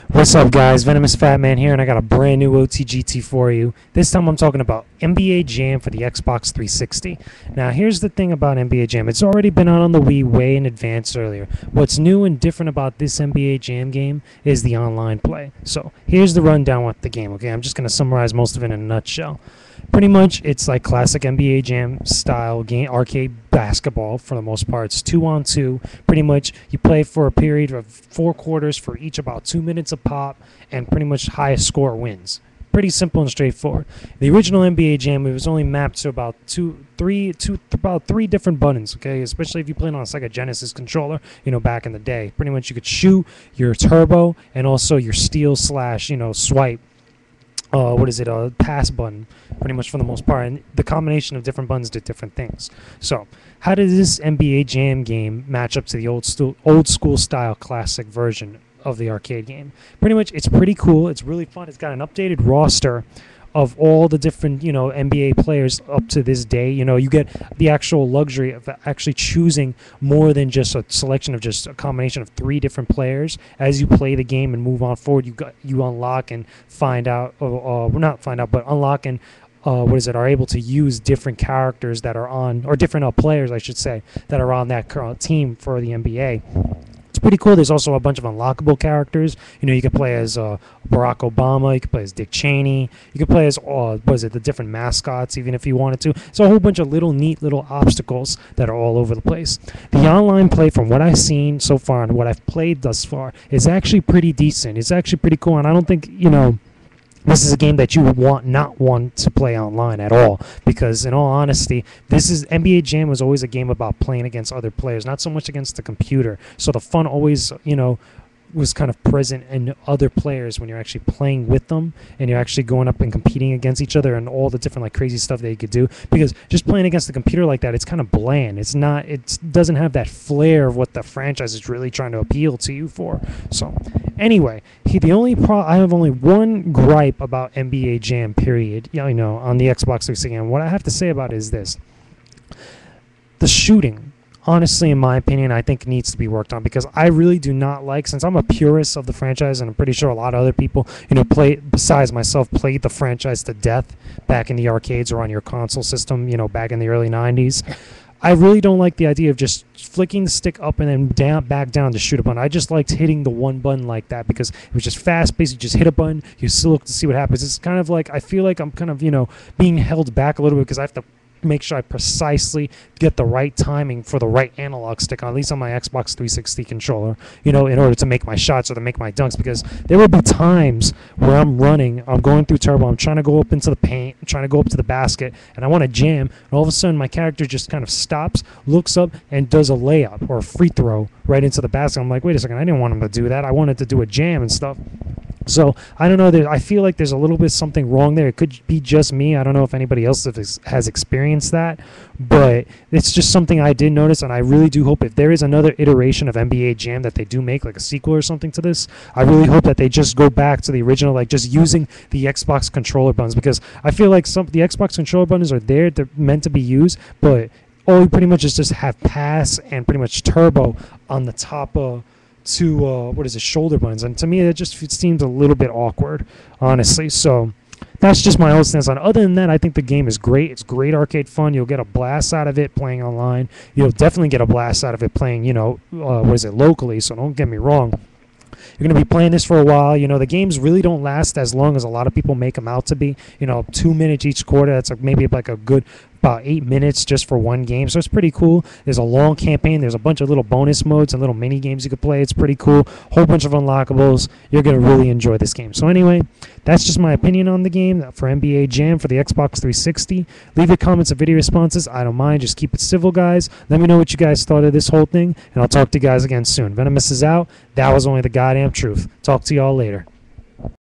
What's up, guys? VenomousFatman here, and I got a brand new OTGT for you. This time I'm talking about NBA Jam for the Xbox 360. Now, here's the thing about NBA Jam. It's already been out on the Wii way in advance earlier. What's new and different about this NBA Jam game is the online play. So, here's the rundown with the game, okay? I'm just going to summarize most of it in a nutshell. Pretty much, it's like classic NBA Jam style game, arcade basketball for the most part. It's 2-on-2. Pretty much, you play for a period of 4 quarters for each about 2 minutes a pop, and pretty much highest score wins. Pretty simple and straightforward. The original NBA Jam, it was only mapped to about three different buttons, okay? Especially if you played on a Sega Genesis controller, back in the day. Pretty much, you could shoot, your turbo, and also your steal slash, swipe. Pass button, pretty much for the most part. And the combination of different buttons did different things. So, how does this NBA Jam game match up to the old school style classic version of the arcade game? Pretty much, it's pretty cool. It's really fun. It's got an updated roster of all the different, NBA players up to this day. You get the actual luxury of actually choosing more than just a selection of just a combination of 3 different players. As you play the game and move on forward, you unlock and find out, unlock and are able to use different characters that are on, or different players, I should say, that are on that team for the NBA. It's pretty cool. There's also a bunch of unlockable characters. You can play as Barack Obama. You can play as Dick Cheney. You can play as the different mascots, even if you wanted to. So a whole bunch of neat little obstacles that are all over the place. The online play, from what I've seen so far and what I've played thus far, is actually pretty decent. It's actually pretty cool, and I don't think this is a game that you would not want to play online at all, because in all honesty, NBA Jam was always a game about playing against other players, not so much against the computer. So the fun always, was kind of present in other players when you're actually playing with them and you're actually going up and competing against each other and all the different crazy stuff that you could do. Because just playing against the computer like that, it's kind of bland. It doesn't have that flair of what the franchise is really trying to appeal to you for. So anyway, I have only one gripe about NBA Jam, period, on the Xbox 360. And what I have to say about it is this: the shooting, honestly, in my opinion, I think needs to be worked on, because I really do not like, since I'm a purist of the franchise, and I'm pretty sure a lot of other people, besides myself, played the franchise to death back in the arcades or on your console system, back in the early 90s. I really don't like the idea of just flicking the stick up and then back down to shoot a button. I just liked hitting the one button like that, because it was just fast-paced. You just hit a button, you still look to see what happens. It's kind of like, I feel like I'm kind of, being held back a little bit, because I have to make sure I precisely get the right timing for the right analog stick, at least on my Xbox 360 controller, in order to make my shots or to make my dunks. Because there will be times where I'm going through turbo, I'm trying to go up into the paint, I'm trying to go up to the basket, and I want to jam, and all of a sudden my character just kind of stops, looks up, and does a layup or a free throw right into the basket. I'm like, wait a second, I didn't want him to do that. I wanted to do a jam and stuff. So, I don't know, I feel like there's a little bit something wrong there. It could be just me. I don't know if anybody else has experienced that, but it's just something I did notice, and I really do hope if there is another iteration of NBA Jam that they do make, like a sequel or something to this, I really hope that they just go back to the original, just using the Xbox controller buttons, because I feel like the Xbox controller buttons are there, they're meant to be used, but all you pretty much is just have pass and pretty much turbo on the top of shoulder buttons, and to me it seems a little bit awkward, honestly. So that's just my own stance on it. Other than that, I think the game is great. It's great arcade fun. You'll get a blast out of it playing online. You'll definitely get a blast out of it playing locally, so don't get me wrong. You're going to be playing this for a while. The games really don't last as long as a lot of people make them out to be. 2 minutes each quarter. That's maybe a good about 8 minutes just for one game. So it's pretty cool. There's a long campaign. There's a bunch of little bonus modes and little mini games you could play. It's pretty cool. Whole bunch of unlockables. You're going to really enjoy this game. So anyway, that's just my opinion on the game for NBA Jam for the Xbox 360. Leave your comments and video responses. I don't mind. Just keep it civil, guys. Let me know what you guys thought of this whole thing, and I'll talk to you guys again soon. Venomous is out. That was only the goddamn truth. Talk to y'all later.